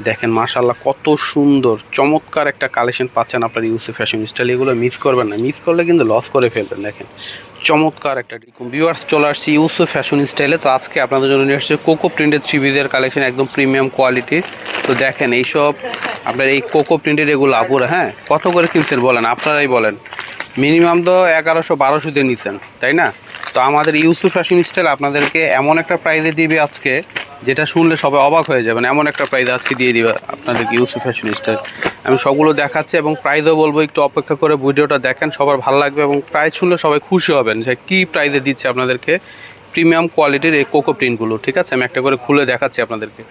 দেখেন মাশাআল্লাহ কত সুন্দর চমৎকার একটা কালেকশন পাচ্ছেন আপনার ইউসুফ ফ্যাশন স্টাইল। এগুলো মিস করবেন না, মিস করলে কিন্তু লস করে ফেলবেন। দেখেন চমৎকার একটা ভিউয়ার্স, চলে আসছি ইউসুফ ফ্যাশন স্টাইলে। তো আজকে আপনাদের জন্য নিয়ে আসছে কোকো প্রিন্টেড থ্রি পিসের কালেকশন, একদম প্রিমিয়াম কোয়ালিটি। তো দেখেন এইসব আপনার এই কোকো প্রিন্টেড এগুলো আপুরা, হ্যাঁ কত করে কিনছেন বলেন, আপনারাই বলেন। মিনিমাম তো 1100-1200 দিয়ে নিচ্ছেন, তাই না? তো আমাদের ইউসুফ ফ্যাশন স্টাইল আপনাদেরকে এমন একটা প্রাইজে দিবে আজকে, যেটা শুনলে সবাই অবাক হয়ে যাবেন। এমন একটা প্রাইজ আজকে দিয়ে দিবে আপনাদেরকে ইউসুফ ফ্যাশন স্টাইল। আমি সবগুলো দেখাচ্ছি এবং প্রাইজও বলবো, একটু অপেক্ষা করে ভিডিওটা দেখেন, সবার ভালো লাগবে এবং প্রাইস শুনলে সবাই খুশি হবেন যে কী প্রাইজে দিচ্ছে আপনাদেরকে প্রিমিয়াম কোয়ালিটির এই কোকো প্রিন্টগুলো। ঠিক আছে, আমি একটা করে খুলে দেখাচ্ছি আপনাদেরকে।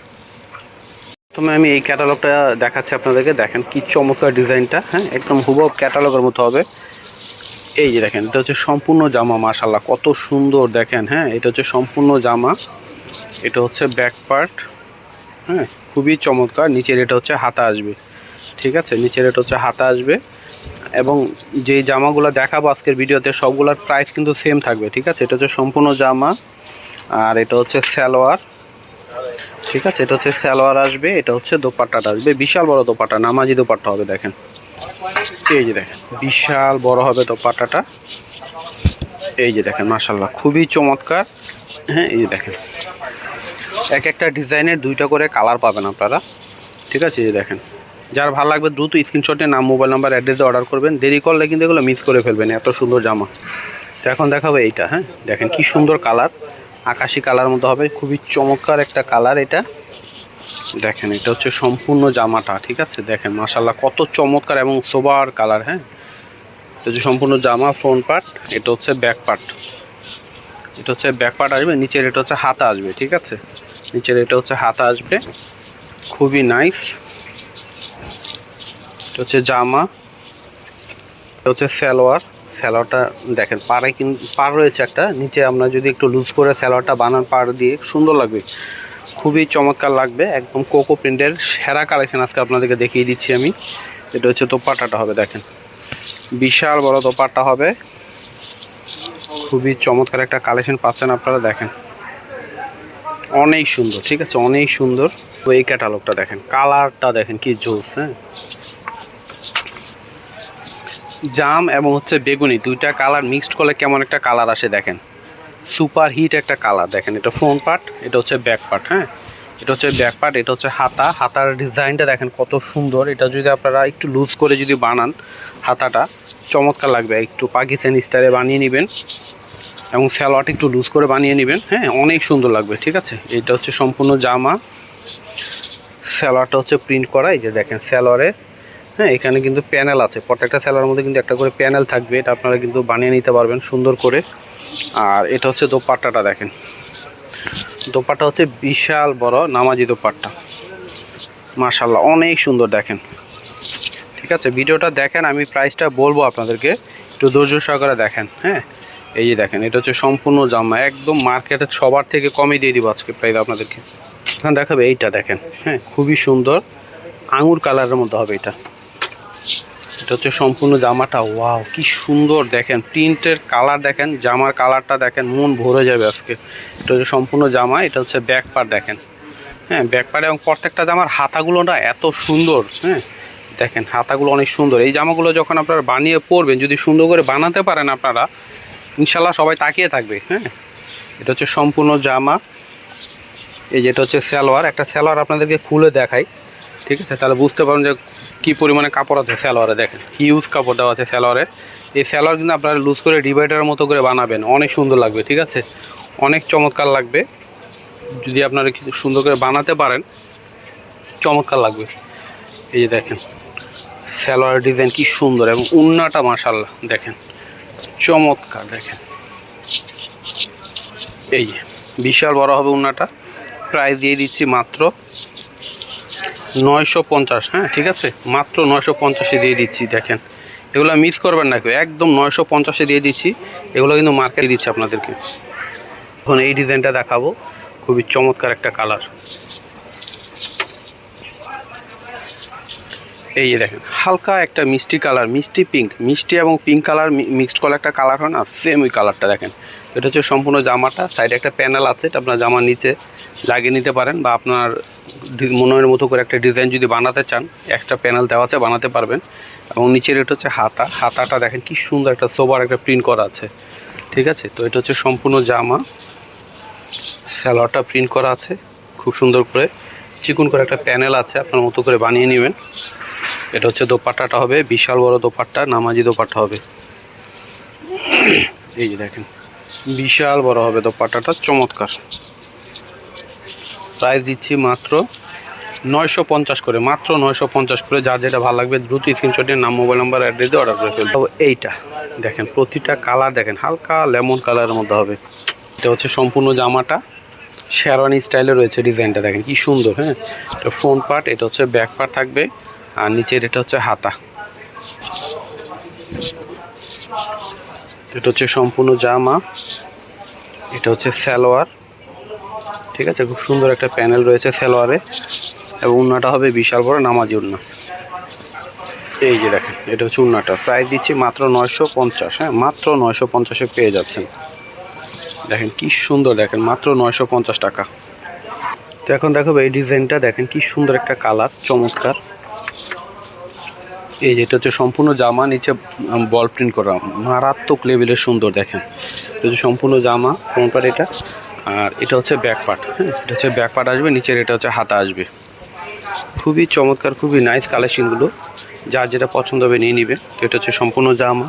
প্রথমে আমি এই ক্যাটালগটা দেখাচ্ছি আপনাদেরকে। দেখেন কি চমৎকার ডিজাইনটা, হ্যাঁ একদম হুবহু ক্যাটালগের মতো হবে। এই যে দেখেন, এটা হচ্ছে সম্পূর্ণ জামা, মাশাআল্লাহ কত সুন্দর দেখেন। হ্যাঁ এটা হচ্ছে সম্পূর্ণ জামা, এটা হচ্ছে ব্যাক পার্ট, হ্যাঁ খুবই চমৎকার। নিচের এটা হচ্ছে হাতা আসবে, ঠিক আছে, নিচের এটা হচ্ছে হাতা আসবে। এবং যেই জামাগুলো দেখাবো আজকের ভিডিওতে সবগুলোর প্রাইস কিন্তু সেম থাকবে, ঠিক আছে। এটা হচ্ছে সম্পূর্ণ জামা, আর এটা হচ্ছে সালোয়ার, ঠিক আছে। এটা হচ্ছে সালোয়ার আসবে, এটা হচ্ছে দোপাট্টাটা আসবে, বিশাল বড় দোপাট্টা, নামাজি দোপাট্টা হবে। দেখেন এই যে দেখেন বিশাল বড় হবে দোপাট্টাটা। এই যে দেখেন মাশাআল্লাহ খুবই চমৎকার। হ্যাঁ এই যে দেখেন এক একটা ডিজাইনের দুইটা করে কালার পাবেন আপনারা, ঠিক আছে। এই যে দেখেন, যার ভালো লাগবে দ্রুত স্ক্রিনশটে নাম, মোবাইল নাম্বার, অ্যাড্রেস দিয়ে অর্ডার করবেন। দেরি করলে কিন্তু এগুলো মিস করে ফেলবেন, এত সুন্দর জামা। তো এখন দেখাবো এইটা। হ্যাঁ দেখেন কি সুন্দর কালার, আকাশি কালার মতো হবে, খুবই চমৎকার একটা কালার এটা। দেখেন এটা হচ্ছে সম্পূর্ণ জামাটা, ঠিক আছে। দেখেন মাশাআল্লাহ কত চমৎকার এবং সোবার কালার। হ্যাঁ এটা হচ্ছে সম্পূর্ণ জামা ফ্রন্ট পার্ট, এটা হচ্ছে ব্যাক পার্ট। এটা হচ্ছে ব্যাক পার্ট আসবে, নিচের এটা হচ্ছে হাতা আসবে, ঠিক আছে। নিচের এটা হচ্ছে হাতা আসবে, খুবই নাইস। এটা হচ্ছে জামা, এটা হচ্ছে সালোয়ার। সালোয়ারটা দেখেন পাড়ে পাড় রয়েছে একটা, নিচে আমরা যদি একটু লুজ করে সালোয়ারটা বানান পাড় দিয়ে সুন্দর লাগবে, খুবই চমৎকার লাগবে। একদম কোকো প্রিন্টের সেরা কালেকশন আজকে আপনাদেরকে দেখিয়ে দিচ্ছি আমি। এটা হচ্ছে দোপাট্টাটা হবে, দেখেন বিশাল বড় দোপাট্টা হবে, খুবই চমৎকার একটা কালেকশন পাচ্ছেন আপনারা। দেখেন অনেক সুন্দর, ঠিক আছে, অনেক সুন্দর। তো এই ক্যাটালগটা দেখেন, কালারটা দেখেন কি জোস। হ্যাঁ জাম এবং হচ্ছে বেগুনি দুইটা কালার মিক্সড করলে কেমন একটা কালার আসে দেখেন, সুপার হিট একটা কালার। দেখেন এটা ফ্রন্ট পার্ট, এটা হচ্ছে ব্যাক পার্ট। হ্যাঁ এটা হচ্ছে ব্যাক পার্ট, এটা হচ্ছে হাতা। হাতার ডিজাইনটা দেখেন কত সুন্দর। এটা যদি আপনারা একটু লুজ করে যদি বানান হাতাটা চমৎকার লাগবে, একটু পাকিস্তানি স্টাইলে বানিয়ে নেবেন এবং সালোয়ারটা একটু লুজ করে বানিয়ে নেবেন, হ্যাঁ অনেক সুন্দর লাগবে, ঠিক আছে। এটা হচ্ছে সম্পূর্ণ জামা, সালোয়ারটা হচ্ছে প্রিন্ট করা। এই যে দেখেন সালোয়ারে, হ্যাঁ এখানে কিন্তু প্যানেল আছে, প্রত্যেকটা সালোয়ারের মধ্যে কিন্তু একটা করে প্যানেল থাকবে, এটা আপনারা কিন্তু বানিয়ে নিতে পারবেন সুন্দর করে। আর এটা হচ্ছে দোপাট্টাটা, দেখেন দোপাট্টা হচ্ছে বিশাল বড় নামাজি দোপাট্টা, মাশাআল্লাহ অনেক সুন্দর। দেখেন ঠিক আছে, ভিডিওটা দেখেন, আমি প্রাইসটা বলবো আপনাদেরকে, একটু ধৈর্য সহকারে দেখেন। হ্যাঁ এই যে দেখেন এটা হচ্ছে সম্পূর্ণ জামা, একদম মার্কেটের সবার থেকে কমই দিয়ে দিব আজকে প্রাইস আপনাদেরকে। এখন দেখাবে এইটা, দেখেন হ্যাঁ খুবই সুন্দর আঙুর কালারের মধ্যে হবে এটা। এটা হচ্ছে সম্পূর্ণ জামাটা, ওয়াও কি সুন্দর। দেখেন প্রিন্টের কালার, দেখেন জামার কালারটা দেখেন, মন ভরে যাবে আজকে। এটা হচ্ছে সম্পূর্ণ জামা, এটা হচ্ছে ব্যাক পার্ট। দেখেন হ্যাঁ ব্যাক পার্ট, এবং প্রত্যেকটা জামার হাতাগুলো না এত সুন্দর। হ্যাঁ দেখেন হাতাগুলো অনেক সুন্দর। এই জামাগুলো যখন আপনারা বানিয়ে পরবেন, যদি সুন্দর করে বানাতে পারেন আপনারা, ইনশাল্লাহ সবাই তাকিয়ে থাকবে। হ্যাঁ এটা হচ্ছে সম্পূর্ণ জামা। এই যেটা হচ্ছে সালোয়ার, একটা সালোয়ার আপনাদেরকে খুলে দেখাই, ঠিক আছে, তাহলে বুঝতে পারেন যে কী পরিমাণে কাপড় আছে সালোয়ারে। দেখেন কি ইউজ কাপড় দেওয়া আছে সালোয়ারে। এই সালোয়ার কিন্তু আপনারা লুজ করে ডিভাইডারের মতো করে বানাবেন, অনেক সুন্দর লাগবে, ঠিক আছে, অনেক চমৎকার লাগবে। যদি আপনারা কিছু সুন্দর করে বানাতে পারেন চমৎকার লাগবে। এই যে দেখেন সালোয়ারের ডিজাইন কি সুন্দর, এবং উন্নাটা মাশাআল্লাহ দেখেন চমৎকার। দেখেন এই যে বিশাল বড় হবে উন্নাটা, প্রাইস দিয়ে দিচ্ছি মাত্র 950। হ্যাঁ ঠিক আছে, মাত্র 950-এ দিয়ে দিচ্ছি। দেখেন এগুলো মিস করবেন না কেউ, একদম 950-এ দিয়ে দিচ্ছি। এগুলো কিন্তু মার্কেটে দিচ্ছি আপনাদেরকে। এখন এই ডিজাইনটা দেখাবো, খুবই চমৎকার একটা কালার। এই যে দেখেন হালকা একটা মিষ্টি কালার, মিষ্টি পিঙ্ক, মিষ্টি এবং পিঙ্ক কালার মিক্সড করে একটা কালার হয় না, সেম ওই কালারটা। দেখেন এটা হচ্ছে সম্পূর্ণ জামাটা, সাইডে একটা প্যানেল আছে, এটা আপনার জামার নিচে লাগিয়ে নিতে পারেন, বা আপনার মনের মতো করে একটা ডিজাইন যদি বানাতে চান, এক্সট্রা প্যানেল দেওয়া আছে, বানাতে পারবেন। এবং নিচের এটা হচ্ছে হাতাটা দেখেন কি সুন্দর একটা সোবার একটা প্রিন্ট করা আছে, ঠিক আছে। তো এটা হচ্ছে সম্পূর্ণ জামা, সালোয়ারটা প্রিন্ট করা আছে খুব সুন্দর করে, চিকন করে একটা প্যানেল আছে, আপনার মতো করে বানিয়ে নেবেন। এটা হচ্ছে দোপাট্টাটা হবে বিশাল বড় দোপাট্টা, নামাজি দোপাট্টা হবে। এই যে দেখেন বিশাল বড় হবে দোপাট্টাটা, চমৎকার। প্রাইস দিচ্ছি মাত্র 950 করে, মাত্র 950 করে। যার যেটা ভালো লাগবে দ্রুত স্ক্রিনশটের নাম, মোবাইল নাম্বার, অ্যাড্রেস দিয়ে অর্ডার করে ফেলতে হবে। এইটা দেখেন প্রতিটা কালার দেখেন হালকা লেমন কালারের মধ্যে হবে। এটা হচ্ছে সম্পূর্ণ জামাটা শেরওয়ানি স্টাইলে রয়েছে, ডিজাইনটা দেখেন কি সুন্দর। হ্যাঁ, এটা ফ্রন্ট পার্ট, এটা হচ্ছে ব্যাক পার্ট থাকবে, আর নিচের এটা হচ্ছে হাতা। এটা হচ্ছে সম্পূর্ণ জামা, এটা হচ্ছে সালোয়ার, ঠিক আছে। খুব সুন্দর একটা প্যানেল রয়েছে সালোয়ারে, এবং উন্নাটা হবে বিশাল বড় নামাজি উন্না। এই যে দেখেন এটা হচ্ছে উন্নাটা। প্রাইস দিচ্ছি মাত্র 950। হ্যাঁ, মাত্র 950-এ পেয়ে যাচ্ছেন। দেখেন কি সুন্দর, দেখেন মাত্র 950 টাকা। তো এখন দেখাবো এই ডিজাইনটা, দেখেন কি সুন্দর একটা কালার, চমৎকার। এই যেটা হচ্ছে সম্পূর্ণ জামা, নিচে বল প্রিন্ট করা, মারাত্মক লেভেলের সুন্দর। দেখেন এটা হচ্ছে সম্পূর্ণ জামা, ফ্রন্ট পার্ট এটা, আর এটা হচ্ছে ব্যাক পার্ট। হ্যাঁ, এটা হচ্ছে ব্যাক পার্ট আসবে, নিচের এটা হচ্ছে হাতা আসবে। খুবই চমৎকার, খুবই নাইস কালেকশনগুলো। যার যেটা পছন্দ হবে নিয়ে নিবে। তো এটা হচ্ছে সম্পূর্ণ জামা,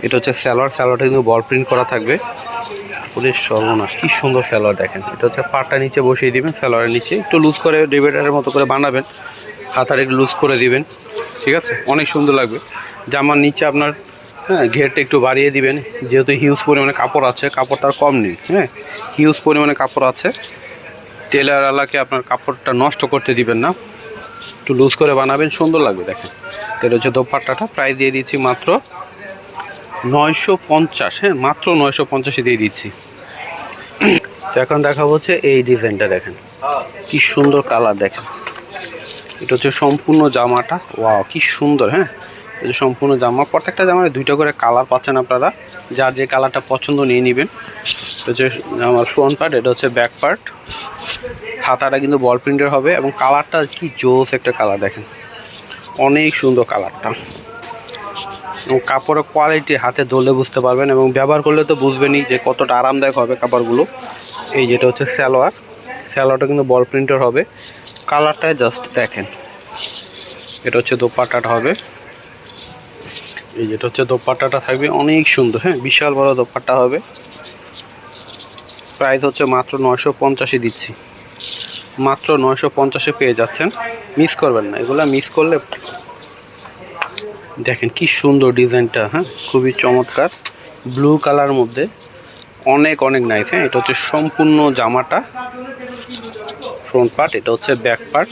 এটা হচ্ছে সালোয়ারটা কিন্তু বল প্রিন্ট করা থাকবে। পুরো সর্বনাশ কি সুন্দর সালোয়ার দেখেন। এটা হচ্ছে পাটটা নিচে বসিয়ে দিবেন, সালোয়ারের নিচে একটু লুজ করে ডিভাইডারের মতো করে বানাবেন, হাতার একটু লুজ করে দিবেন, ঠিক আছে, অনেক সুন্দর লাগবে। জামার নিচে আপনার ঘেরটা একটু বাড়িয়ে দিবেন, যেহেতু হিউজ পরিমাণে কাপড় আছে, কাপড় তার কম নেই। হ্যাঁ, হিউজ পরিমাণে কাপড় আছে, টেলারওয়ালাকে আপনার কাপড়টা নষ্ট করতে দিবেন না, একটু লুজ করে বানাবেন, সুন্দর লাগবে। দেখেন তো এটা হচ্ছে দোপাট্টাটা। প্রাইস দিয়ে দিচ্ছি মাত্র 950। হ্যাঁ, মাত্র 950-এ দিয়ে দিচ্ছি। তো এখন দেখা হচ্ছে এই ডিজাইনটা, দেখেন কি সুন্দর কালার। দেখেন এটা হচ্ছে সম্পূর্ণ জামাটা, ওয়াও কি সুন্দর। হ্যাঁ, এই যে সম্পূর্ণ জামা, প্রত্যেকটা জামায় দুইটা করে কালার পাচ্ছেন আপনারা, যার যে কালারটা পছন্দ নিয়ে নেবেন। এটা হচ্ছে আমার ফ্রন্ট পার্ট, এটা হচ্ছে ব্যাক পার্ট, হাতাটা কিন্তু বল প্রিন্টের হবে, এবং কালারটা কি জোস একটা কালার। দেখেন অনেক সুন্দর কালারটা, এবং কাপড়ের কোয়ালিটি হাতে ধরলে বুঝতে পারবেন, এবং ব্যবহার করলে তো বুঝবেনই যে কতটা আরামদায়ক হবে কাপড়গুলো। এই যেটা হচ্ছে সালোয়ারটা কিন্তু বল প্রিন্টের হবে, কালারটা জাস্ট দেখেন। এটা হচ্ছে দোপাট্টাটা হবে, এই যেটা হচ্ছে দোপাট্টাটা থাকবে অনেক সুন্দর। হ্যাঁ, বিশাল বড় দোপাট্টা হবে। প্রাইস হচ্ছে মাত্র 950-এ দিচ্ছি, মাত্র 950-এ পেয়ে যাচ্ছেন। মিস করবেন না, এগুলা মিস করলে। দেখেন কি সুন্দর ডিজাইনটা। হ্যাঁ, খুবই চমৎকার, ব্লু কালার মধ্যে, অনেক নাইস। হ্যাঁ, এটা হচ্ছে সম্পূর্ণ জামাটা ফ্রন্ট পার্ট, এটা হচ্ছে ব্যাক পার্ট,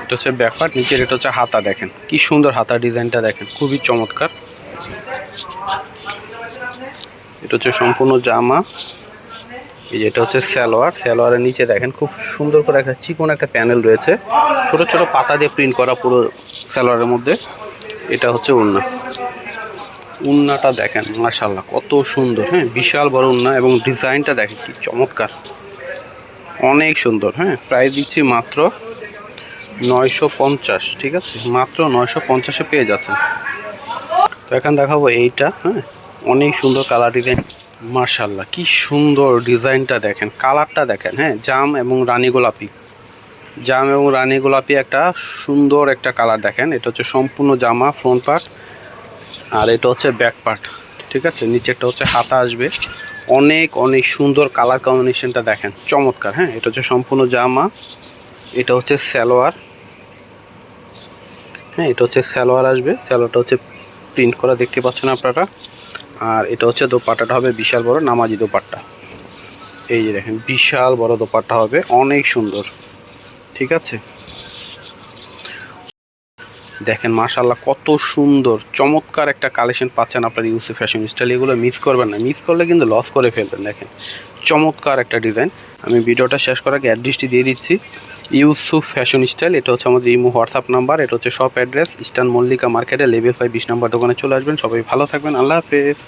এটা হচ্ছে ব্যাক পার্ট, নিচের এটা হচ্ছে হাতা। দেখেন কি সুন্দর হাতা ডিজাইনটা, দেখেন খুবই চমৎকার। এটা হচ্ছে সম্পূর্ণ জামা, এই যে এটা হচ্ছে সালোয়ারের নিচে দেখেন খুব সুন্দর করে একটা চিকন একটা প্যানেল রয়েছে, ছোট ছোট পাতা দিয়ে প্রিন্ট করা পুরো সালোয়ারের মধ্যে। এটা হচ্ছে উন্নাটা দেখেন মাশাআল্লাহ কত সুন্দর। হ্যাঁ, বিশাল বড় উন্না, এবং ডিজাইনটা দেখেন কি চমৎকার, অনেক সুন্দর। হ্যাঁ, প্রাইস দিচ্ছি মাত্র 950। ঠিক আছে, মাত্র 950-এ পেয়ে যাচ্ছেন। তো এখন দেখাবো এইটা। হ্যাঁ, অনেক সুন্দর কালার ডিজাইন, মাশাআল্লাহ কি সুন্দর ডিজাইনটা দেখেন, কালারটা দেখেন। হ্যাঁ, জাম এবং রানী গোলাপি একটা সুন্দর একটা কালার দেখেন। এটা হচ্ছে সম্পূর্ণ জামা ফ্রন্ট পার্ট, আর এটা হচ্ছে ব্যাক পার্ট, ঠিক আছে। নিচেরটা হচ্ছে হাতা আসবে, অনেক সুন্দর কালার কম্বিনেশনটা দেখেন চমৎকার। হ্যাঁ, এটা হচ্ছে সম্পূর্ণ জামা, এটা হচ্ছে সালোয়ার। হ্যাঁ, এটা হচ্ছে সালোয়ার আসবে, সালোয়ারটা হচ্ছে প্রিন্ট করা দেখতে পাচ্ছেন আপনারা। আর এটা হচ্ছে দোপাট্টাটা হবে বিশাল বড় নামাজি দোপাট্টা, এই যে দেখেন বিশাল বড় দোপাট্টা হবে, অনেক সুন্দর। ঠিক আছে, দেখেন মাশাআল্লাহ কত সুন্দর চমৎকার একটা কালেকশন পাচ্ছেন আপনার ইউসুফ ফ্যাশন স্টাইল। এগুলো মিস করবেন না, মিস করলে কিন্তু লস করে ফেলবেন। দেখেন চমৎকার একটা ডিজাইন। আমি ভিডিওটা শেষ করার আগে অ্যাড্রেসটি দিয়ে দিচ্ছি, ইউসুফ ফ্যাশন স্টাইল। এটা হচ্ছে আমাদের ইমো হোয়াটসঅ্যাপ নাম্বার, এটা হচ্ছে শপ অ্যাড্রেস ইস্টার্ন মল্লিকা মার্কেটে লেভেল 5 20 নম্বর দোকানে চলে আসবেন। সবাই ভালো থাকবেন, আল্লাহ হাফেজ।